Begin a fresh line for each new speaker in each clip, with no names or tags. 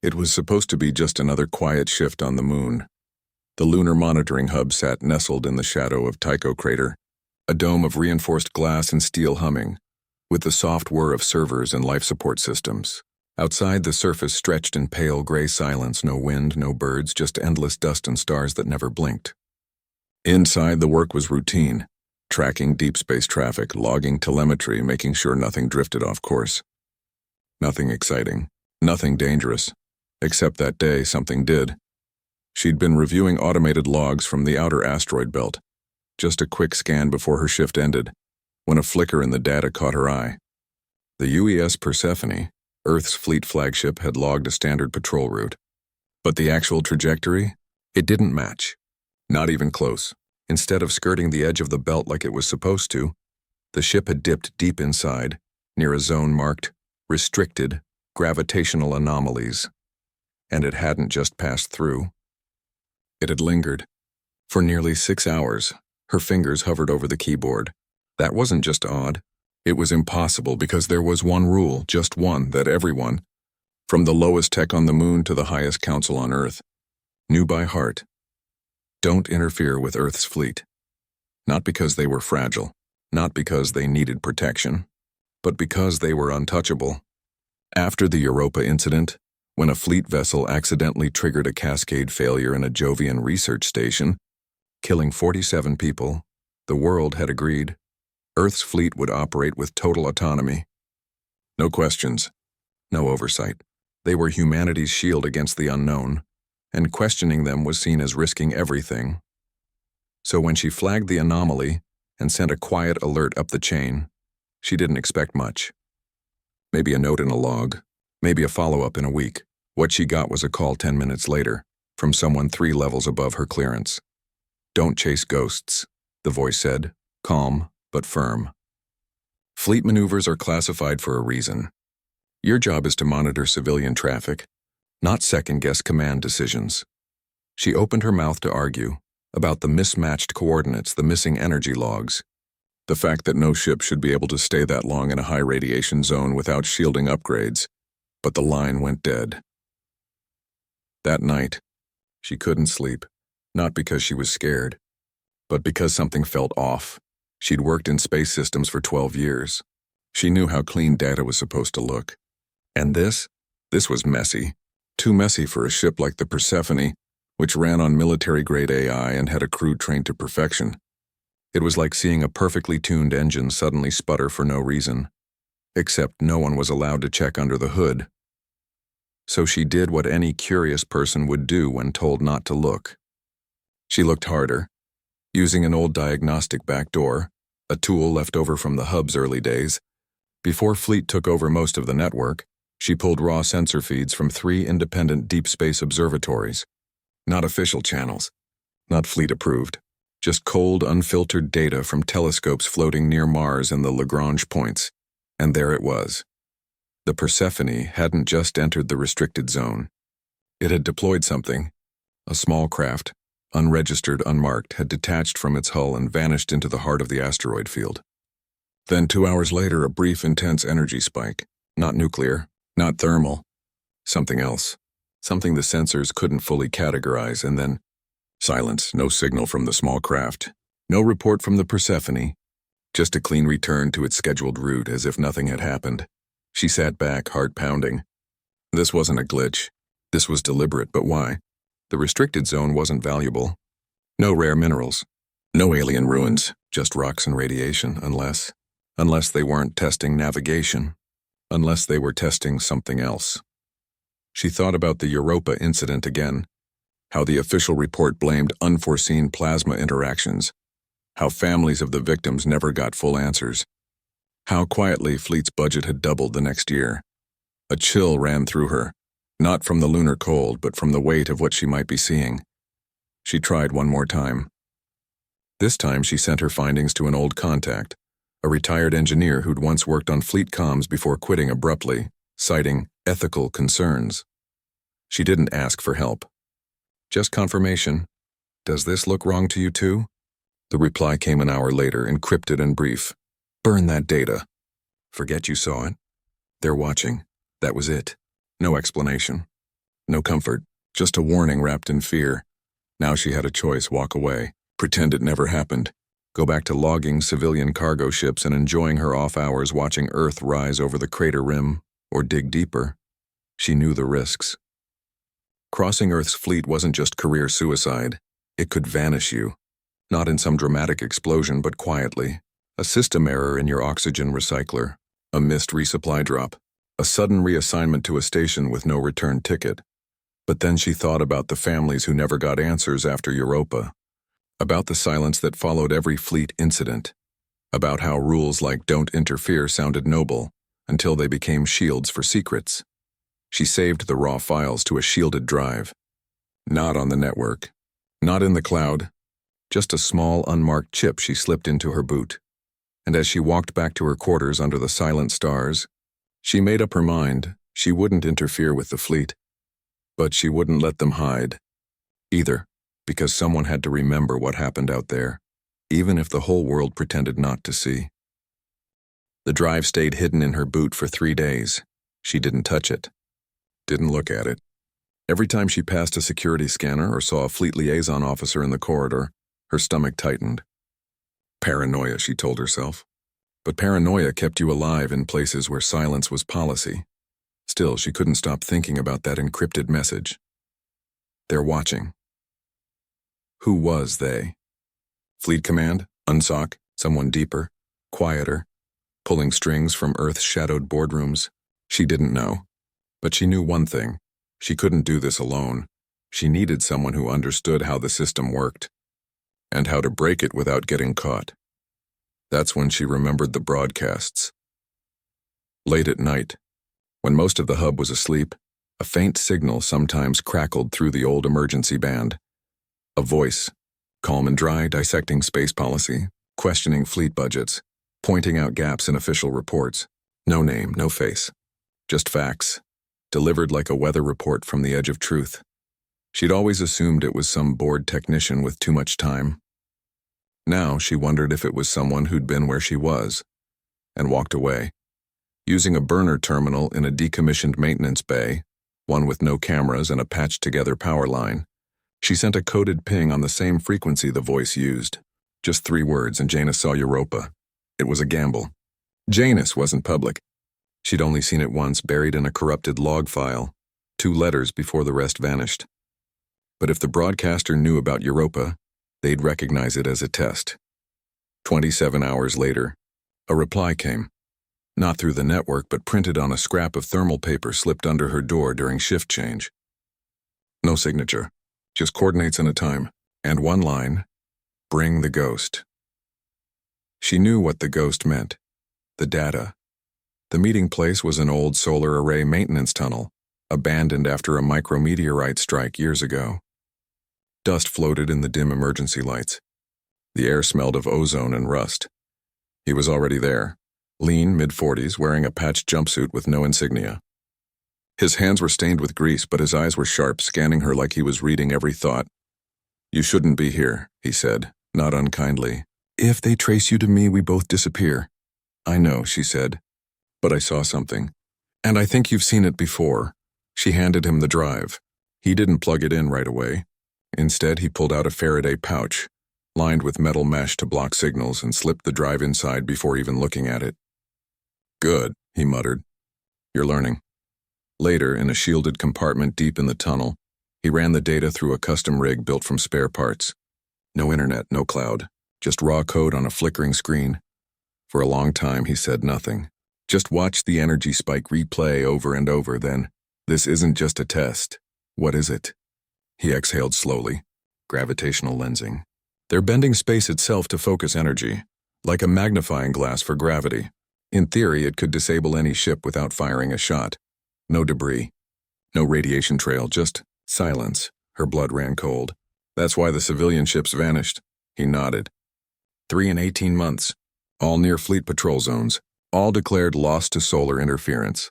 It was supposed to be just another quiet shift on the moon. The lunar monitoring hub sat nestled in the shadow of Tycho crater, a dome of reinforced glass and steel humming, with the soft whir of servers and life support systems. Outside, the surface stretched in pale gray silence, no wind, no birds, just endless dust and stars that never blinked. Inside, the work was routine, tracking deep space traffic, logging telemetry, making sure nothing drifted off course. Nothing exciting, nothing dangerous, except that day something did. She'd been reviewing automated logs from the outer asteroid belt, just a quick scan before her shift ended, when a flicker in the data caught her eye. The UES Persephone, Earth's fleet flagship, had logged a standard patrol route. But the actual trajectory? It didn't match. Not even close. Instead of skirting the edge of the belt like it was supposed to, the ship had dipped deep inside, near a zone marked restricted gravitational anomalies. And it hadn't just passed through. It had lingered. For nearly 6 hours, her fingers hovered over the keyboard. That wasn't just odd. It was impossible because there was one rule, just one, that everyone, from the lowest tech on the moon to the highest council on Earth, knew by heart. Don't interfere with Earth's fleet. Not because they were fragile, not because they needed protection, but because they were untouchable. After the Europa incident, when a fleet vessel accidentally triggered a cascade failure in a Jovian research station, killing 47 people, the world had agreed Earth's fleet would operate with total autonomy. No questions, no oversight. They were humanity's shield against the unknown, and questioning them was seen as risking everything. So when she flagged the anomaly and sent a quiet alert up the chain, she didn't expect much. Maybe a note in a log, maybe a follow-up in a week. What she got was a call 10 minutes later, from someone 3 levels above her clearance. "Don't chase ghosts," the voice said, calm but firm. "Fleet maneuvers are classified for a reason. Your job is to monitor civilian traffic, not second-guess command decisions." She opened her mouth to argue about the mismatched coordinates, the missing energy logs, the fact that no ship should be able to stay that long in a high-radiation zone without shielding upgrades, but the line went dead. That night, she couldn't sleep, not because she was scared, but because something felt off. She'd worked in space systems for 12 years. She knew how clean data was supposed to look. And this was messy. Too messy for a ship like the Persephone, which ran on military-grade AI and had a crew trained to perfection. It was like seeing a perfectly tuned engine suddenly sputter for no reason. Except no one was allowed to check under the hood. So she did what any curious person would do when told not to look. She looked harder, using an old diagnostic backdoor, a tool left over from the hub's early days. Before Fleet took over most of the network, she pulled raw sensor feeds from 3 independent deep space observatories. Not official channels, not Fleet-approved, just cold, unfiltered data from telescopes floating near Mars and the Lagrange points. And there it was. The Persephone hadn't just entered the restricted zone. It had deployed something. A small craft, unregistered, unmarked, had detached from its hull and vanished into the heart of the asteroid field. Then 2 hours later, a brief, intense energy spike. Not nuclear, not thermal. Something else. Something the sensors couldn't fully categorize, and then silence, no signal from the small craft. No report from the Persephone. Just a clean return to its scheduled route as if nothing had happened. She sat back, heart pounding. This wasn't a glitch. This was deliberate, but why? The restricted zone wasn't valuable. No rare minerals. No alien ruins, just rocks and radiation, unless they weren't testing navigation. Unless they were testing something else. She thought about the Europa incident again. How the official report blamed unforeseen plasma interactions. How families of the victims never got full answers. How quietly Fleet's budget had doubled the next year. A chill ran through her, not from the lunar cold, but from the weight of what she might be seeing. She tried one more time. This time she sent her findings to an old contact, a retired engineer who'd once worked on fleet comms before quitting abruptly, citing ethical concerns. She didn't ask for help. Just confirmation. "Does this look wrong to you too?" The reply came an hour later, encrypted and brief. "Burn that data. Forget you saw it. They're watching. That was it. No explanation." No comfort, just a warning wrapped in fear. Now she had a choice: walk away, pretend it never happened, go back to logging civilian cargo ships and enjoying her off hours watching Earth rise over the crater rim, or dig deeper. She knew the risks. Crossing Earth's fleet wasn't just career suicide. It could vanish you. Not in some dramatic explosion, but quietly. A system error in your oxygen recycler, a missed resupply drop, a sudden reassignment to a station with no return ticket. But then she thought about the families who never got answers after Europa, about the silence that followed every fleet incident, about how rules like "don't interfere" sounded noble until they became shields for secrets. She saved the raw files to a shielded drive. Not on the network, not in the cloud, just a small unmarked chip she slipped into her boot. And as she walked back to her quarters under the silent stars, she made up her mind she wouldn't interfere with the fleet. But she wouldn't let them hide, either, because someone had to remember what happened out there, even if the whole world pretended not to see. The drive stayed hidden in her boot for 3 days. She didn't touch it, didn't look at it. Every time she passed a security scanner or saw a fleet liaison officer in the corridor, her stomach tightened. Paranoia, she told herself. But paranoia kept you alive in places where silence was policy. Still, she couldn't stop thinking about that encrypted message. They're watching. Who was they? Fleet Command? UNSOC? Someone deeper? Quieter? Pulling strings from Earth's shadowed boardrooms? She didn't know. But she knew one thing. She couldn't do this alone. She needed someone who understood how the system worked, and how to break it without getting caught. That's when she remembered the broadcasts. Late at night, when most of the hub was asleep, a faint signal sometimes crackled through the old emergency band. A voice, calm and dry, dissecting space policy, questioning fleet budgets, pointing out gaps in official reports. No name, no face. Just facts, delivered like a weather report from the edge of truth. She'd always assumed it was some bored technician with too much time. Now she wondered if it was someone who'd been where she was, and walked away. Using a burner terminal in a decommissioned maintenance bay, one with no cameras and a patched-together power line, she sent a coded ping on the same frequency the voice used. Just 3 words, and Janus saw Europa. It was a gamble. Janus wasn't public. She'd only seen it once, buried in a corrupted log file, 2 letters before the rest vanished. But if the broadcaster knew about Europa, they'd recognize it as a test. 27 hours later, a reply came. Not through the network, but printed on a scrap of thermal paper slipped under her door during shift change. No signature, just coordinates and a time, and one line: bring the ghost. She knew what the ghost meant. The data. The meeting place was an old solar array maintenance tunnel, abandoned after a micrometeorite strike years ago. Dust floated in the dim emergency lights. The air smelled of ozone and rust. He was already there. Lean, mid-40s, wearing a patched jumpsuit with no insignia. His hands were stained with grease, but his eyes were sharp, scanning her like he was reading every thought. "You shouldn't be here," he said, not unkindly. "If they trace you to me, we both disappear." "I know," she said, "but I saw something. And I think you've seen it before." She handed him the drive. He didn't plug it in right away. Instead, he pulled out a Faraday pouch, lined with metal mesh to block signals, and slipped the drive inside before even looking at it. "Good," he muttered. "You're learning." Later, in a shielded compartment deep in the tunnel, he ran the data through a custom rig built from spare parts. No internet, no cloud, just raw code on a flickering screen. For a long time, he said nothing. Just watched the energy spike replay over and over, then, "This isn't just a test. What is it?" He exhaled slowly. Gravitational lensing. They're bending space itself to focus energy, like a magnifying glass for gravity. In theory, it could disable any ship without firing a shot. No debris. No radiation trail, just silence. Her blood ran cold. "That's why the civilian ships vanished." He nodded. 3 and 18 months. All near fleet patrol zones. All declared lost to solar interference.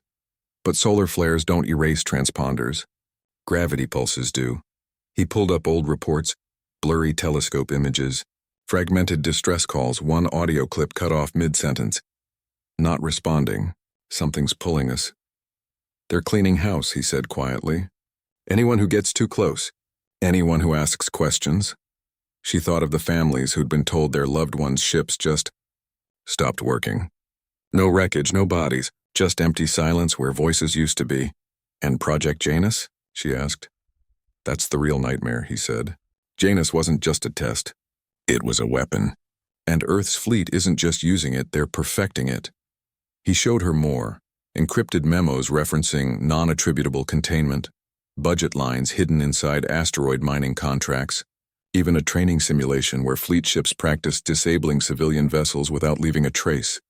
But solar flares don't erase transponders. Gravity pulses do. He pulled up old reports, blurry telescope images, fragmented distress calls, one audio clip cut off mid-sentence. "Not responding. Something's pulling us." "They're cleaning house," he said quietly. Anyone who gets too close. Anyone who asks questions. She thought of the families who'd been told their loved ones' ships just stopped working. No wreckage, no bodies, just empty silence where voices used to be. And Project Janus? She asked. That's the real nightmare, he said. Janus wasn't just a test. It was a weapon. And Earth's fleet isn't just using it, they're perfecting it. He showed her more, encrypted memos referencing non-attributable containment, budget lines hidden inside asteroid mining contracts, even a training simulation where fleet ships practiced disabling civilian vessels without leaving a trace.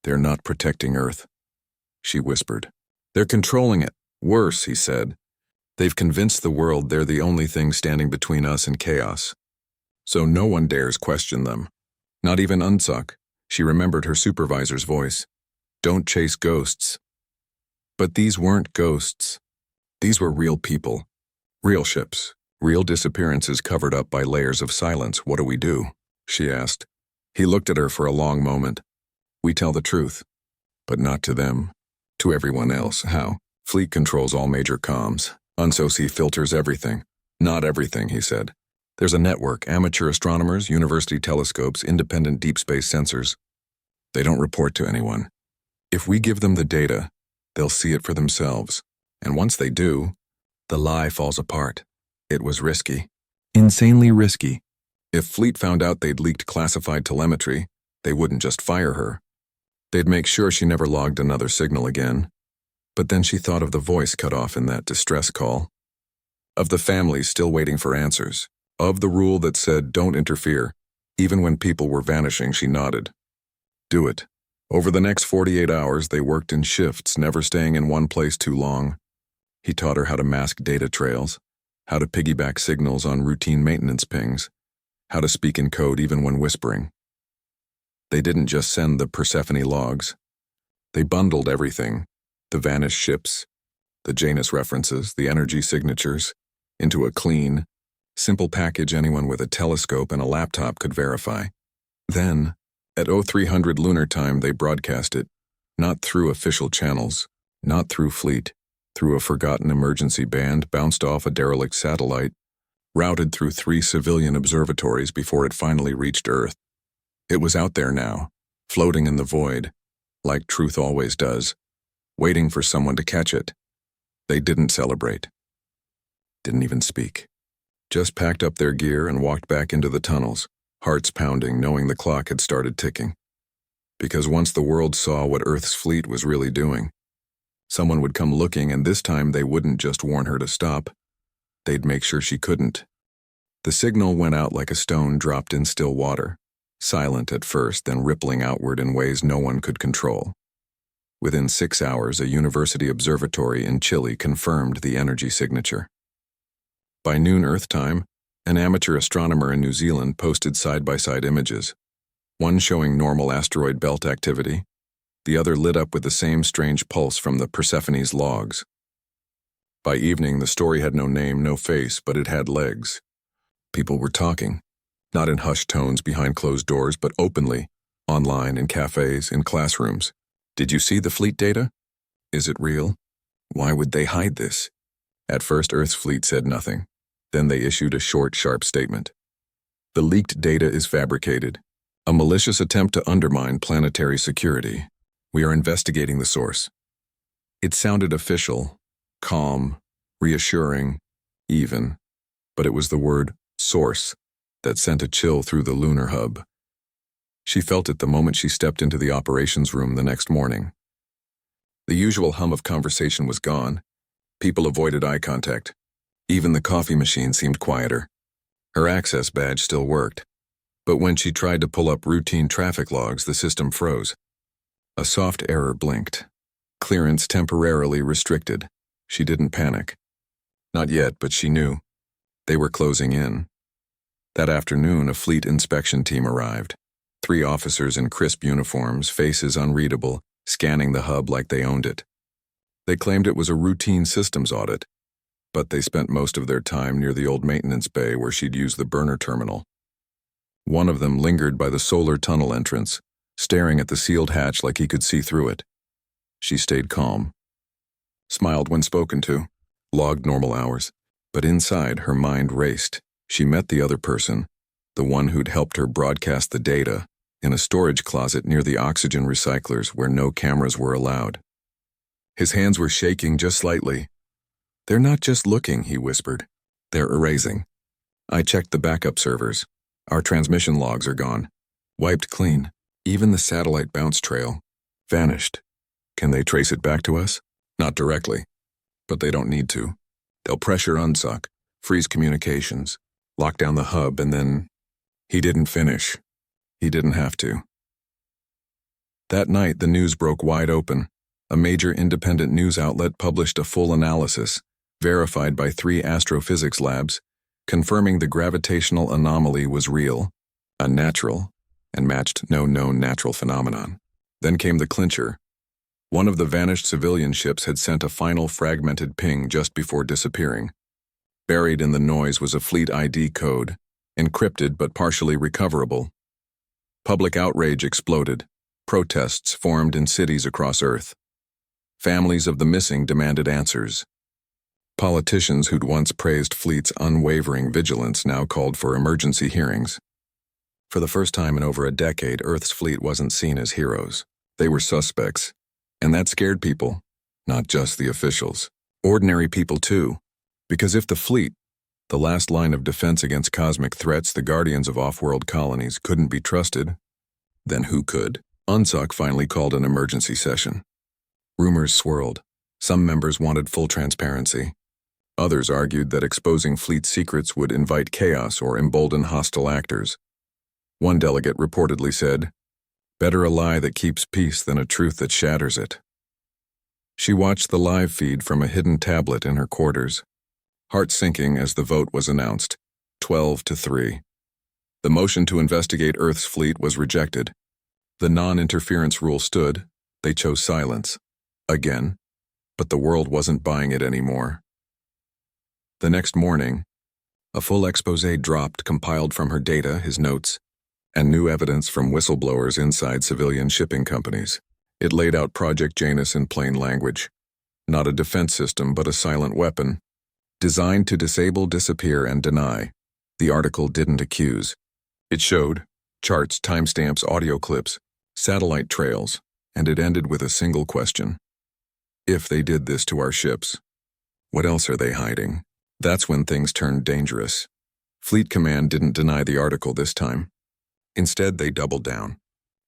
They're not protecting Earth, she whispered. They're controlling it. Worse, he said. They've convinced the world they're the only thing standing between us and chaos. So no one dares question them. Not even Unsuk. She remembered her supervisor's voice. Don't chase ghosts. But these weren't ghosts. These were real people. Real ships. Real disappearances covered up by layers of silence. What do we do? She asked. He looked at her for a long moment. We tell the truth. But not to them. To everyone else. How? Fleet controls all major comms. Unsoc filters everything. Not everything, he said. There's a network, amateur astronomers, university telescopes, independent deep space sensors. They don't report to anyone. If we give them the data, they'll see it for themselves. And once they do, the lie falls apart. It was risky. Insanely risky. If Fleet found out they'd leaked classified telemetry, they wouldn't just fire her. They'd make sure she never logged another signal again. But then she thought of the voice cut off in that distress call. Of the families still waiting for answers. Of the rule that said don't interfere. Even when people were vanishing, she nodded. Do it. Over the next 48 hours, they worked in shifts, never staying in one place too long. He taught her how to mask data trails, how to piggyback signals on routine maintenance pings, how to speak in code even when whispering. They didn't just send the Persephone logs. They bundled everything, the vanished ships, the Janus references, the energy signatures, into a clean, simple package anyone with a telescope and a laptop could verify. Then, at 0300 lunar time, they broadcast it, not through official channels, not through Fleet, through a forgotten emergency band bounced off a derelict satellite, routed through 3 civilian observatories before it finally reached Earth. It was out there now, floating in the void, like truth always does, waiting for someone to catch it. They didn't celebrate. Didn't even speak. Just packed up their gear and walked back into the tunnels, hearts pounding, knowing the clock had started ticking. Because once the world saw what Earth's fleet was really doing, someone would come looking, and this time they wouldn't just warn her to stop. They'd make sure she couldn't. The signal went out like a stone dropped in still water, silent at first, then rippling outward in ways no one could control. Within 6 hours, a university observatory in Chile confirmed the energy signature. By noon Earth time, an amateur astronomer in New Zealand posted side-by-side images, one showing normal asteroid belt activity, the other lit up with the same strange pulse from the Persephone's logs. By evening, the story had no name, no face, but it had legs. People were talking, not in hushed tones behind closed doors, but openly, online, in cafes, in classrooms. Did you see the fleet data? Is it real? Why would they hide this? At first, Earth's fleet said nothing. Then they issued a short, sharp statement. The leaked data is fabricated, a malicious attempt to undermine planetary security. We are investigating the source. It sounded official, calm, reassuring, even, but it was the word source that sent a chill through the lunar hub. She felt it the moment she stepped into the operations room the next morning. The usual hum of conversation was gone. People avoided eye contact. Even the coffee machine seemed quieter. Her access badge still worked, but when she tried to pull up routine traffic logs, the system froze. A soft error blinked. Clearance temporarily restricted. She didn't panic. Not yet, but she knew. They were closing in. That afternoon, a fleet inspection team arrived. 3 officers in crisp uniforms, faces unreadable, scanning the hub like they owned it. They claimed it was a routine systems audit, but they spent most of their time near the old maintenance bay where she'd use the burner terminal. One of them lingered by the solar tunnel entrance, staring at the sealed hatch like he could see through it. She stayed calm. Smiled when spoken to. logged normal hours. But inside, her mind raced. She met the other person, the one who'd helped her broadcast the data, in a storage closet near the oxygen recyclers where no cameras were allowed. His hands were shaking just slightly. "They're not just looking," he whispered. "They're erasing. I checked the backup servers. Our transmission logs are gone. Wiped clean. Even the satellite bounce trail. Vanished. Can they trace it back to us? Not directly. But they don't need to. They'll pressure unsuck, freeze communications, lock down the hub, and then..." He didn't finish. He didn't have to. That night, the news broke wide open. A major independent news outlet published a full analysis, verified by 3 astrophysics labs, confirming the gravitational anomaly was real, unnatural, and matched no known natural phenomenon. Then came the clincher. One of the vanished civilian ships had sent a final fragmented ping just before disappearing. Buried in the noise was a fleet ID code, encrypted but partially recoverable. Public outrage exploded. Protests formed in cities across Earth. Families of the missing demanded answers. Politicians who'd once praised fleet's unwavering vigilance now called for emergency hearings. For the first time in over a decade, Earth's fleet wasn't seen as heroes. They were suspects. And that scared people, not just the officials. Ordinary people too. Because if the fleet, the last line of defense against cosmic threats, the guardians of off-world colonies, couldn't be trusted, then who could? UNSOC finally called an emergency session. Rumors swirled. Some members wanted full transparency. Others argued that exposing fleet secrets would invite chaos or embolden hostile actors. One delegate reportedly said, "Better a lie that keeps peace than a truth that shatters it." She watched the live feed from a hidden tablet in her quarters, heart sinking as the vote was announced, 12-3. The motion to investigate Earth's fleet was rejected. The non-interference rule stood. They chose silence. Again. But the world wasn't buying it anymore. The next morning, a full exposé dropped, compiled from her data, his notes, and new evidence from whistleblowers inside civilian shipping companies. It laid out Project Janus in plain language. Not a defense system, but a silent weapon, designed to disable, disappear, and deny. The article didn't accuse. It showed charts, timestamps, audio clips, satellite trails, and it ended with a single question. If they did this to our ships, what else are they hiding? That's when things turned dangerous. Fleet Command didn't deny the article this time. Instead, they doubled down.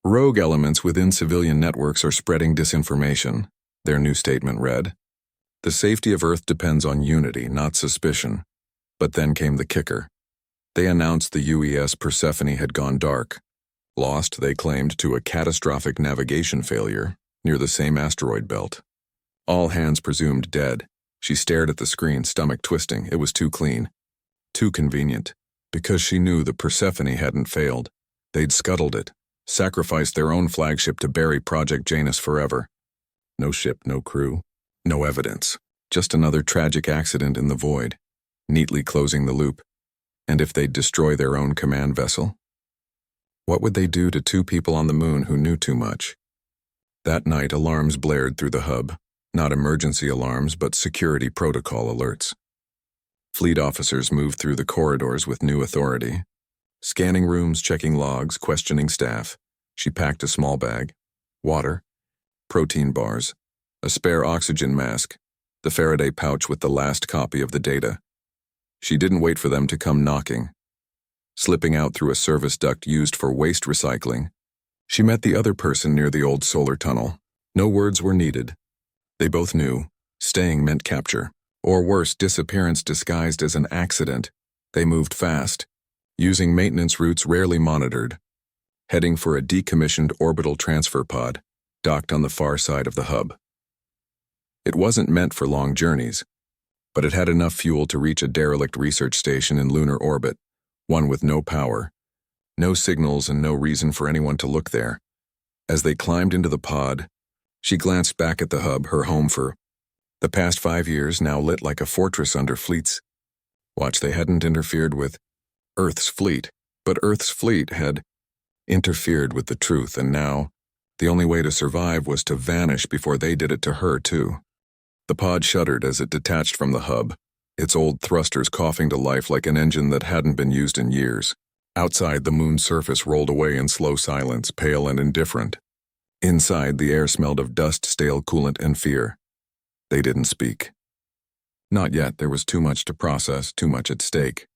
Rogue elements within civilian networks are spreading disinformation, their new statement read. The safety of Earth depends on unity, not suspicion. But then came the kicker. They announced the UES Persephone had gone dark. Lost, they claimed, to a catastrophic navigation failure near the same asteroid belt. All hands presumed dead. She stared at the screen, stomach twisting. It was too clean. Too convenient. Because she knew the Persephone hadn't failed. They'd scuttled it, sacrificed their own flagship to bury Project Janus forever. No ship, no crew, no evidence. Just another tragic accident in the void, neatly closing the loop. And if they'd destroy their own command vessel? What would they do to 2 people on the moon who knew too much? That night, alarms blared through the hub. Not emergency alarms, but security protocol alerts. Fleet officers moved through the corridors with new authority. Scanning rooms, checking logs, questioning staff. She packed a small bag. Water, protein bars, a spare oxygen mask, the Faraday pouch with the last copy of the data. She didn't wait for them to come knocking. Slipping out through a service duct used for waste recycling, she met the other person near the old solar tunnel. No words were needed. They both knew. Staying meant capture. Or worse, disappearance disguised as an accident. They moved fast, using maintenance routes rarely monitored, heading for a decommissioned orbital transfer pod, docked on the far side of the hub. It wasn't meant for long journeys, but it had enough fuel to reach a derelict research station in lunar orbit, one with no power, no signals, and no reason for anyone to look there. As they climbed into the pod, she glanced back at the hub, her home for the past 5 years, now lit like a fortress under fleets. Watch, they hadn't interfered with Earth's fleet, but Earth's fleet had interfered with the truth, and now the only way to survive was to vanish before they did it to her, too. The pod shuddered as it detached from the hub, its old thrusters coughing to life like an engine that hadn't been used in years. Outside, the moon's surface rolled away in slow silence, pale and indifferent. Inside, the air smelled of dust, stale coolant, and fear. They didn't speak. Not yet. There was too much to process, too much at stake.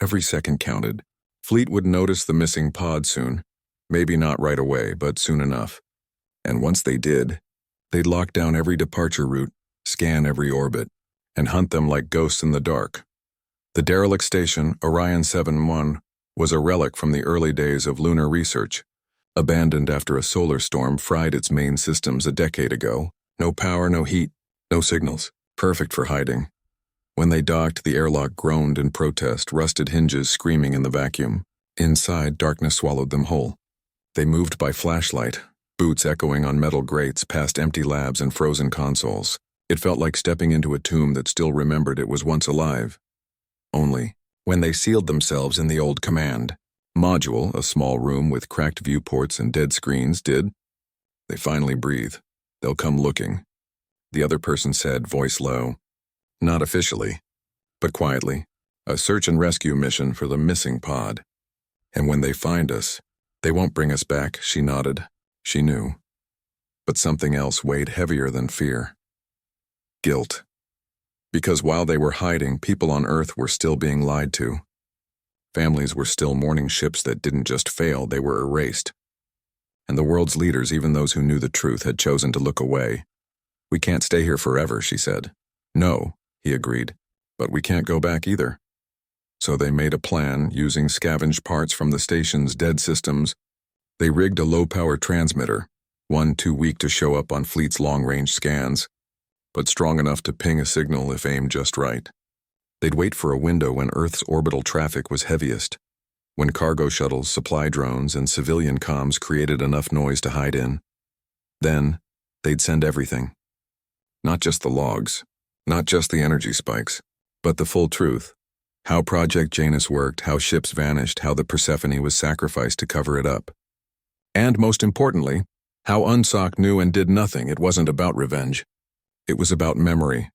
Every second counted. Fleet would notice the missing pod soon. Maybe not right away, but soon enough. And once they did, they'd lock down every departure route, scan every orbit, and hunt them like ghosts in the dark. The derelict station, Orion 7-1, was a relic from the early days of lunar research. Abandoned after a solar storm fried its main systems a decade ago. No power, no heat, no signals. Perfect for hiding. When they docked, the airlock groaned in protest, rusted hinges screaming in the vacuum. Inside, darkness swallowed them whole. They moved by flashlight, boots echoing on metal grates past empty labs and frozen consoles. It felt like stepping into a tomb that still remembered it was once alive. Only, when they sealed themselves in the old command module, a small room with cracked viewports and dead screens, they finally breathe. They'll come looking. The other person said, voice low. Not officially, but quietly. A search and rescue mission for the missing pod. And when they find us, they won't bring us back, she nodded. She knew. But something else weighed heavier than fear. Guilt. Because while they were hiding, people on Earth were still being lied to. Families were still mourning ships that didn't just fail, they were erased. And the world's leaders, even those who knew the truth, had chosen to look away. We can't stay here forever, she said. No, he agreed, but we can't go back either. So they made a plan, using scavenged parts from the station's dead systems. They rigged a low-power transmitter, one too weak to show up on Fleet's long-range scans, but strong enough to ping a signal if aimed just right. They'd wait for a window when Earth's orbital traffic was heaviest, when cargo shuttles, supply drones, and civilian comms created enough noise to hide in. Then, they'd send everything. Not just the logs, not just the energy spikes, but the full truth. How Project Janus worked, how ships vanished, how the Persephone was sacrificed to cover it up. And most importantly, how Unsock knew and did nothing. It wasn't about revenge. It was about memory.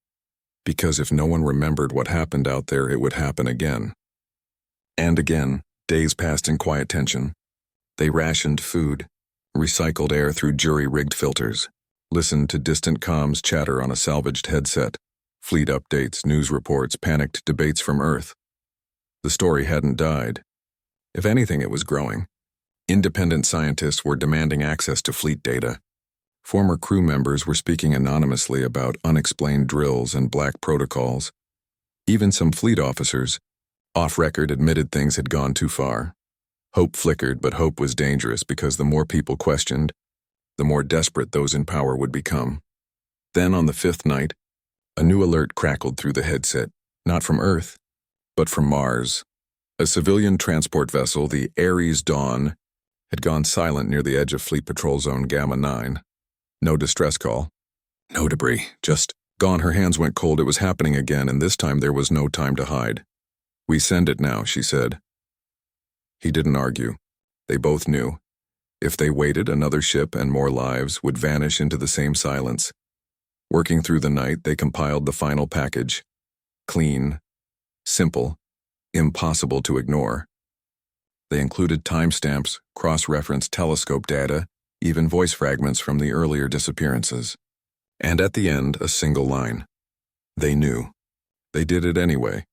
Because if no one remembered what happened out there, it would happen again. And again, days passed in quiet tension. They rationed food, recycled air through jury-rigged filters, listened to distant comms chatter on a salvaged headset, fleet updates, news reports, panicked debates from Earth. The story hadn't died. If anything, it was growing. Independent scientists were demanding access to fleet data. Former crew members were speaking anonymously about unexplained drills and black protocols. Even some fleet officers, off-record, admitted things had gone too far. Hope flickered, but hope was dangerous because the more people questioned, the more desperate those in power would become. Then, on the fifth night, a new alert crackled through the headset, not from Earth, but from Mars. A civilian transport vessel, the Ares Dawn, had gone silent near the edge of Fleet Patrol Zone Gamma 9. No distress call. No debris. Just gone. Her hands went cold. It was happening again, and this time there was no time to hide. We send it now, she said. He didn't argue. They both knew. If they waited, another ship and more lives would vanish into the same silence. Working through the night, they compiled the final package. Clean, simple, impossible to ignore. They included timestamps, cross-referenced telescope data, even voice fragments from the earlier disappearances. And at the end, a single line. They knew. They did it anyway.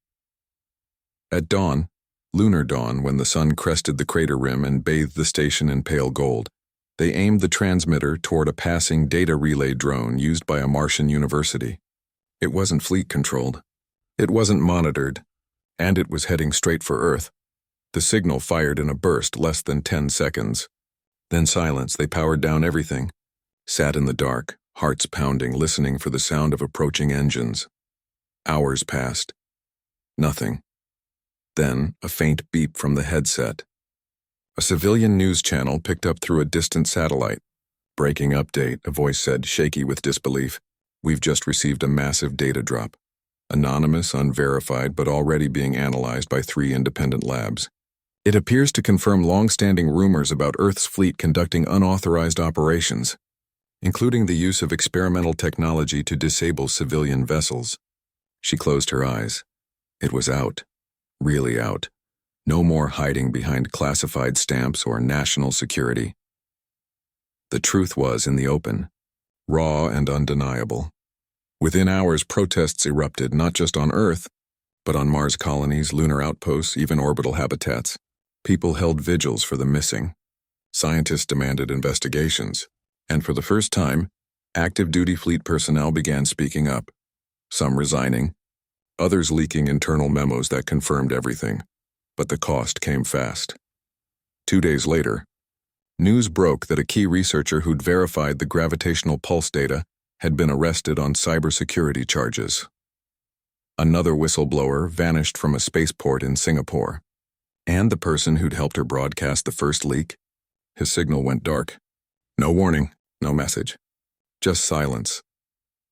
At dawn, lunar dawn, when the sun crested the crater rim and bathed the station in pale gold, they aimed the transmitter toward a passing data relay drone used by a Martian university. It wasn't fleet-controlled. It wasn't monitored. And it was heading straight for Earth. The signal fired in a burst less than 10 seconds. Then silence. They powered down everything. Sat in the dark, hearts pounding, listening for the sound of approaching engines. Hours passed. Nothing. Then, a faint beep from the headset. A civilian news channel picked up through a distant satellite. Breaking update, a voice said, shaky with disbelief. We've just received a massive data drop. Anonymous, unverified, but already being analyzed by 3 independent labs. It appears to confirm long-standing rumors about Earth's fleet conducting unauthorized operations. including the use of experimental technology to disable civilian vessels. She closed her eyes. It was out. Really out. No more hiding behind classified stamps or national security. The truth was in the open, raw and undeniable. Within hours, protests erupted not just on Earth, but on Mars colonies, lunar outposts, even orbital habitats. People held vigils for the missing. Scientists demanded investigations. And for the first time, active duty fleet personnel began speaking up, some resigning, others leaking internal memos that confirmed everything. But the cost came fast. 2 days later, news broke that a key researcher who'd verified the gravitational pulse data had been arrested on cybersecurity charges. Another whistleblower vanished from a spaceport in Singapore. And the person who'd helped her broadcast the first leak, his signal went dark. No warning, no message. Just silence.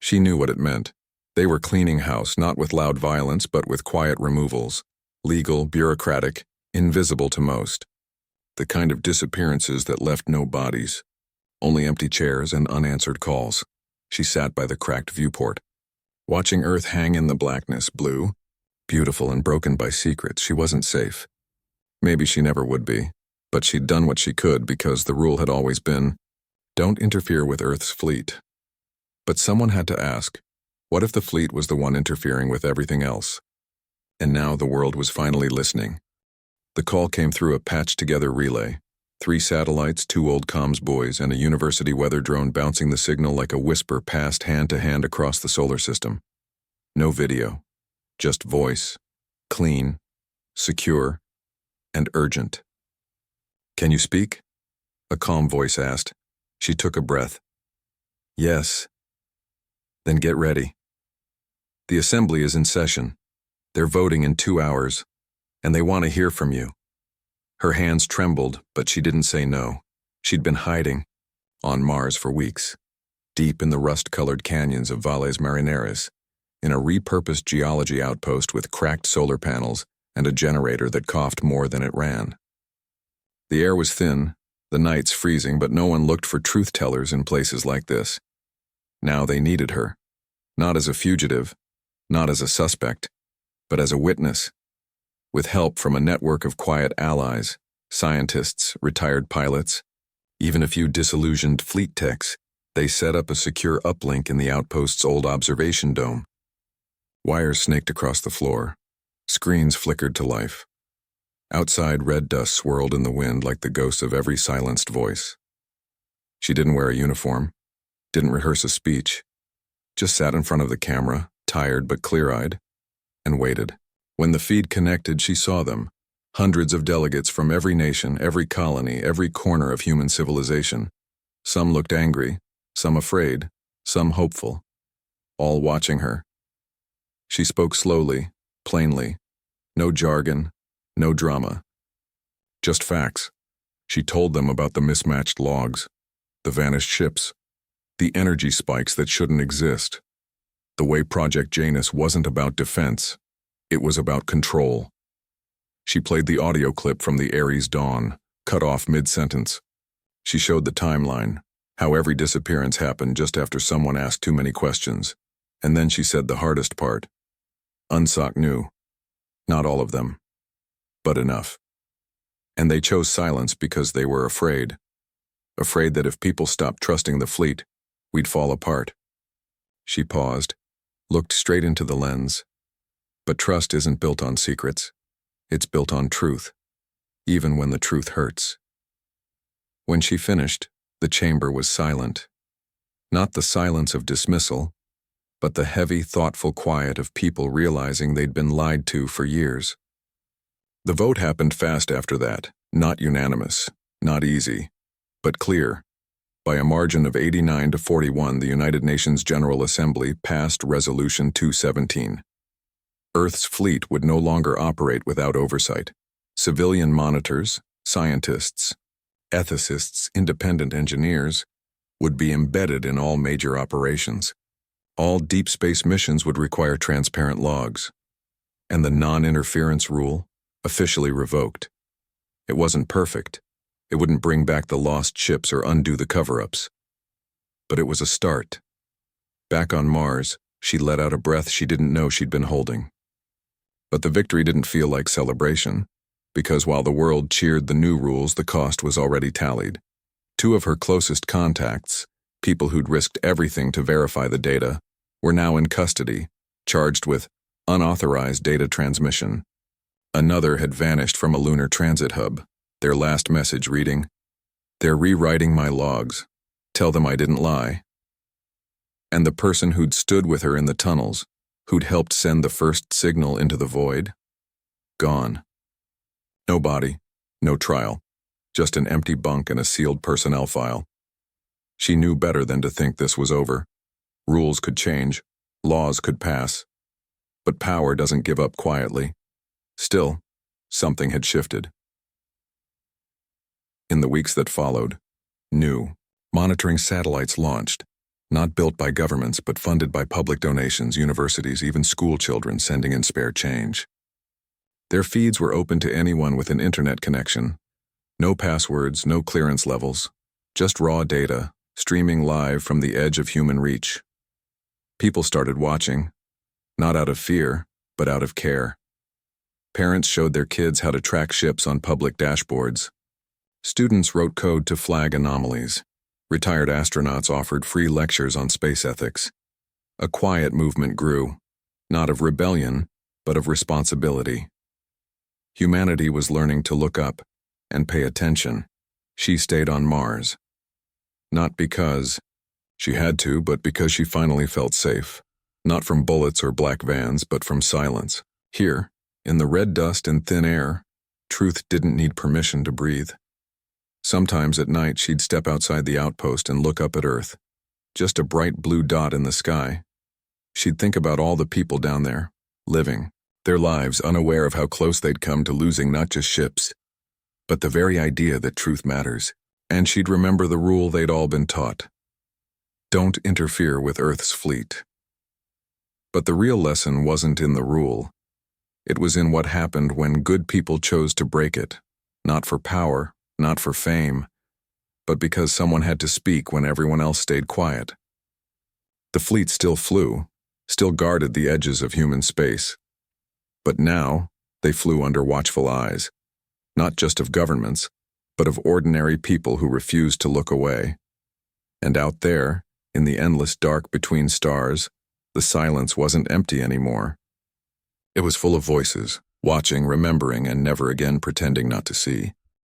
She knew what it meant. They were cleaning house, not with loud violence, but with quiet removals. Legal, bureaucratic, invisible to most. The kind of disappearances that left no bodies. Only empty chairs and unanswered calls. She sat by the cracked viewport. Watching Earth hang in the blackness, blue, beautiful and broken by secrets, she wasn't safe. Maybe she never would be, but she'd done what she could because the rule had always been, don't interfere with Earth's fleet. But someone had to ask, what if the fleet was the one interfering with everything else? And now the world was finally listening. The call came through a patched-together relay. 3 satellites, 2 old comms boys, and a university weather drone bouncing the signal like a whisper passed hand to hand across the solar system. No video, just voice, clean, secure, and urgent. Can you speak? A calm voice asked. She took a breath. Yes. Then get ready. The assembly is in session. They're voting in 2 hours, and they want to hear from you. Her hands trembled, but she didn't say no. She'd been hiding, on Mars for weeks, deep in the rust-colored canyons of Valles Marineris, in a repurposed geology outpost with cracked solar panels and a generator that coughed more than it ran. The air was thin, the nights freezing, but no one looked for truth-tellers in places like this. Now they needed her, not as a fugitive, not as a suspect, but as a witness. With help from a network of quiet allies, scientists, retired pilots, even a few disillusioned fleet techs, they set up a secure uplink in the outpost's old observation dome. Wires snaked across the floor. Screens flickered to life. Outside, red dust swirled in the wind like the ghosts of every silenced voice. She didn't wear a uniform, didn't rehearse a speech, just sat in front of the camera, tired but clear-eyed, and waited. When the feed connected, she saw them, hundreds of delegates from every nation, every colony, every corner of human civilization. Some looked angry, some afraid, some hopeful, all watching her. She spoke slowly, plainly, no jargon, no drama. Just facts. She told them about the mismatched logs, the vanished ships, the energy spikes that shouldn't exist. The way Project Janus wasn't about defense. It was about control. She played the audio clip from the Ares dawn, cut off mid-sentence. She showed the timeline, how every disappearance happened just after someone asked too many questions. And then she said the hardest part. UNSOC knew. Not all of them, but enough. And they chose silence because they were afraid. Afraid that if people stopped trusting the fleet, we'd fall apart. She paused, looked straight into the lens. But trust isn't built on secrets. It's built on truth, even when the truth hurts. When she finished, the chamber was silent. Not the silence of dismissal, but the heavy, thoughtful quiet of people realizing they'd been lied to for years. The vote happened fast after that, not unanimous, not easy, but clear. By a margin of 89 to 41, the United Nations General Assembly passed Resolution 217. Earth's fleet would no longer operate without oversight. Civilian monitors, scientists, ethicists, independent engineers would be embedded in all major operations. All deep space missions would require transparent logs. And the non-interference rule, officially revoked. It wasn't perfect. It wouldn't bring back the lost ships or undo the cover-ups. but it was a start. Back on Mars, she let out a breath she didn't know she'd been holding. But the victory didn't feel like celebration, because while the world cheered the new rules, the cost was already tallied. Two of her closest contacts, people who'd risked everything to verify the data, were now in custody, charged with unauthorized data transmission. Another had vanished from a lunar transit hub, their last message reading, "They're rewriting my logs. Tell them I didn't lie." And the person who'd stood with her in the tunnels, who'd helped send the first signal into the void, gone. No body, no trial, just an empty bunk and a sealed personnel file. She knew better than to think this was over. Rules could change, laws could pass, but power doesn't give up quietly. Still, something had shifted. In the weeks that followed, new monitoring satellites launched, not built by governments but funded by public donations, universities, even school children sending in spare change. Their feeds were open to anyone with an internet connection. No passwords, no clearance levels, just raw data, streaming live from the edge of human reach. People started watching, not out of fear, but out of care. Parents showed their kids how to track ships on public dashboards. Students wrote code to flag anomalies. Retired astronauts offered free lectures on space ethics. A quiet movement grew, not of rebellion, but of responsibility. Humanity was learning to look up and pay attention. She stayed on Mars. Not because she had to, but because she finally felt safe. Not from bullets or black vans, but from silence. Here, in the red dust and thin air, truth didn't need permission to breathe. Sometimes at night she'd step outside the outpost and look up at Earth, just a bright blue dot in the sky. She'd think about all the people down there, living, their lives unaware of how close they'd come to losing not just ships, but the very idea that truth matters. And she'd remember the rule they'd all been taught. Don't interfere with Earth's fleet. But the real lesson wasn't in the rule. It was in what happened when good people chose to break it, not for power, not for fame, but because someone had to speak when everyone else stayed quiet. The fleet still flew, still guarded the edges of human space. But now, they flew under watchful eyes, not just of governments, but of ordinary people who refused to look away. And out there, in the endless dark between stars, the silence wasn't empty anymore. It was full of voices, watching, remembering, and never again pretending not to see.